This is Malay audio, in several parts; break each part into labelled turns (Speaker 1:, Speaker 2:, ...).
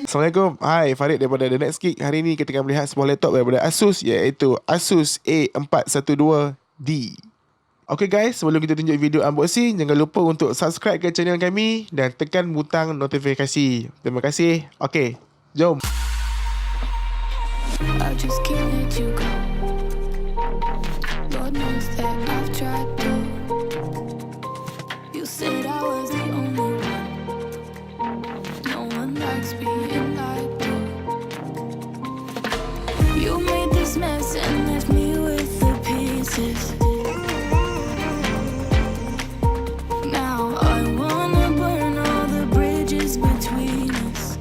Speaker 1: Assalamualaikum. Hai, Farid daripada The Next Geek. Hari ini kita akan melihat sebuah laptop daripada Asus, iaitu Asus A412D. Okay guys, sebelum kita tunjuk video unboxing, jangan lupa untuk subscribe ke channel kami dan tekan butang notifikasi. Terima kasih. Okay, jom.
Speaker 2: I just can't let you go. Lord knows that I've tried to. You said I was the only one. No one likes being lied to. You made this mess and left me with the pieces. Now I wanna burn all the bridges between us.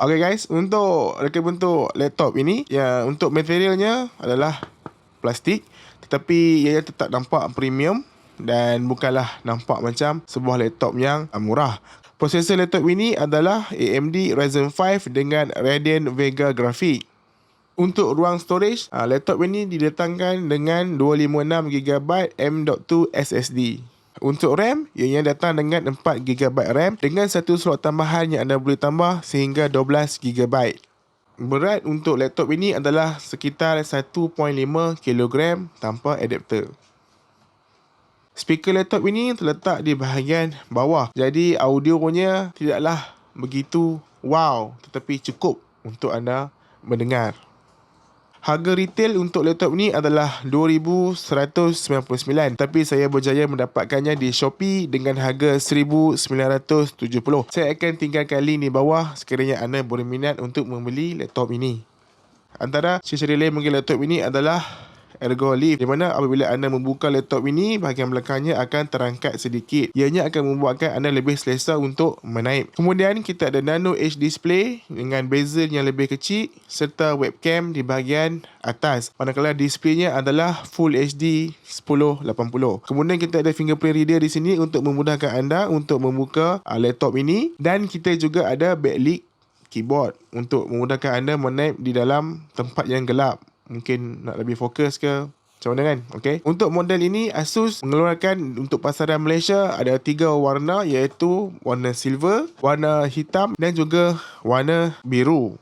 Speaker 1: Okay guys, untuk reka bentuk laptop ini, ya, untuk materialnya adalah plastik, tetapi ia tetap nampak premium dan bukanlah nampak macam sebuah laptop yang murah. Prosesor laptop ini adalah AMD Ryzen 5 dengan Radeon Vega grafik. Untuk ruang storage, laptop ini didatangkan dengan 256GB M.2 SSD. Untuk RAM, ianya datang dengan 4GB RAM dengan satu slot tambahan yang anda boleh tambah sehingga 12GB. Berat untuk laptop ini adalah sekitar 1.5kg tanpa adapter. Speaker laptop ini terletak di bahagian bawah, jadi audionya tidaklah begitu wow, tetapi cukup untuk anda mendengar. Harga retail untuk laptop ni adalah RM2,199, tapi saya berjaya mendapatkannya di Shopee dengan harga RM1,970. Saya akan tinggalkan link di bawah sekiranya anda berminat untuk membeli laptop ini. Antara ciri-ciri lain mungkin laptop ini adalah ergo lift, di mana apabila anda membuka laptop ini, bahagian belakangnya akan terangkat sedikit. Ianya akan membuatkan anda lebih selesa untuk menaip. Kemudian kita ada nano edge display dengan bezel yang lebih kecil serta webcam di bahagian atas, manakala displaynya adalah Full HD 1080. Kemudian kita ada fingerprint reader di sini untuk memudahkan anda untuk membuka laptop ini, dan kita juga ada backlit keyboard untuk memudahkan anda menaip di dalam tempat yang gelap. Mungkin nak lebih fokus ke macam mana kan? Okay. Untuk model ini, Asus mengeluarkan untuk pasaran Malaysia ada 3 warna, iaitu warna silver, warna hitam dan juga warna biru.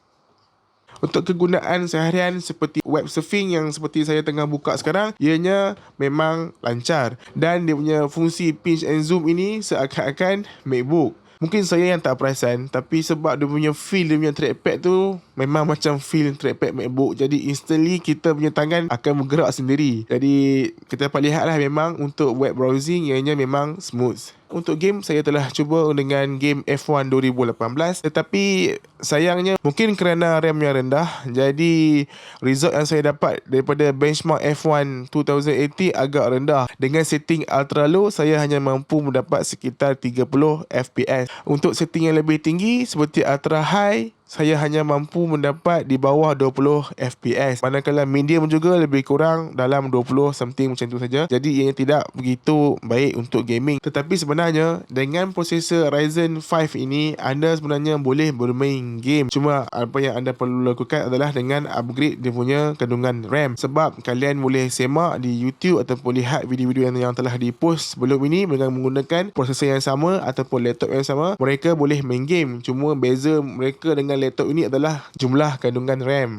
Speaker 1: Untuk kegunaan seharian seperti web surfing yang seperti saya tengah buka sekarang, ianya memang lancar, dan dia punya fungsi pinch and zoom ini seakan-akan MacBook. Mungkin saya yang tak perasan, tapi sebab dia punya feel, dia punya trackpad tu memang macam feel trackpad MacBook. Jadi instantly kita punya tangan akan bergerak sendiri. Jadi kita dapat lihatlah memang untuk web browsing ianya memang smooth. Untuk game, saya telah cuba dengan game F1 2018, tetapi sayangnya mungkin kerana RAM yang rendah, jadi result yang saya dapat daripada benchmark F1 2080 agak rendah. Dengan setting ultra low, saya hanya mampu mendapat sekitar 30 FPS. Untuk setting yang lebih tinggi seperti ultra high, saya hanya mampu mendapat di bawah 20 FPS. Manakala medium juga lebih kurang dalam 20 something macam tu saja. Jadi ianya tidak begitu baik untuk gaming. Tetapi sebenarnya dengan prosesor Ryzen 5 ini, anda sebenarnya boleh bermain game. Cuma apa yang anda perlu lakukan adalah dengan upgrade dia punya kandungan RAM. Sebab kalian boleh semak di YouTube ataupun lihat video-video yang telah dipost sebelum ini dengan menggunakan prosesor yang sama ataupun laptop yang sama, mereka boleh main game. Cuma beza mereka dengan laptop ini adalah jumlah kandungan RAM.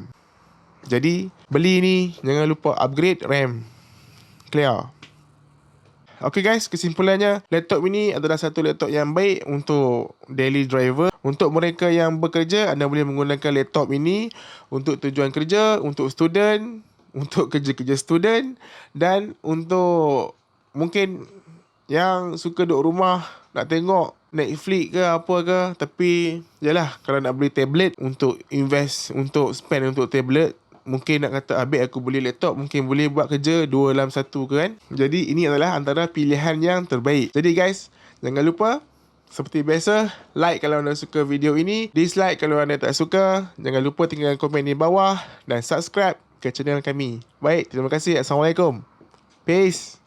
Speaker 1: Jadi beli ni jangan lupa upgrade RAM. Clear? Okay guys, kesimpulannya laptop ini adalah satu laptop yang baik untuk daily driver. Untuk mereka yang bekerja, anda boleh menggunakan laptop ini untuk tujuan kerja, untuk student, untuk kerja-kerja student, dan untuk mungkin yang suka duduk rumah nak tengok Netflix ke apa ke. Tapi yalah, kalau nak beli tablet untuk invest, untuk spend untuk tablet, mungkin nak kata habis aku beli laptop, mungkin boleh buat kerja 2 dalam 1 ke kan. Jadi ini adalah antara pilihan yang terbaik. Jadi guys, jangan lupa seperti biasa, like kalau anda suka video ini, dislike kalau anda tak suka. Jangan lupa tinggalkan komen di bawah dan subscribe ke channel kami. Baik, terima kasih. Assalamualaikum. Peace.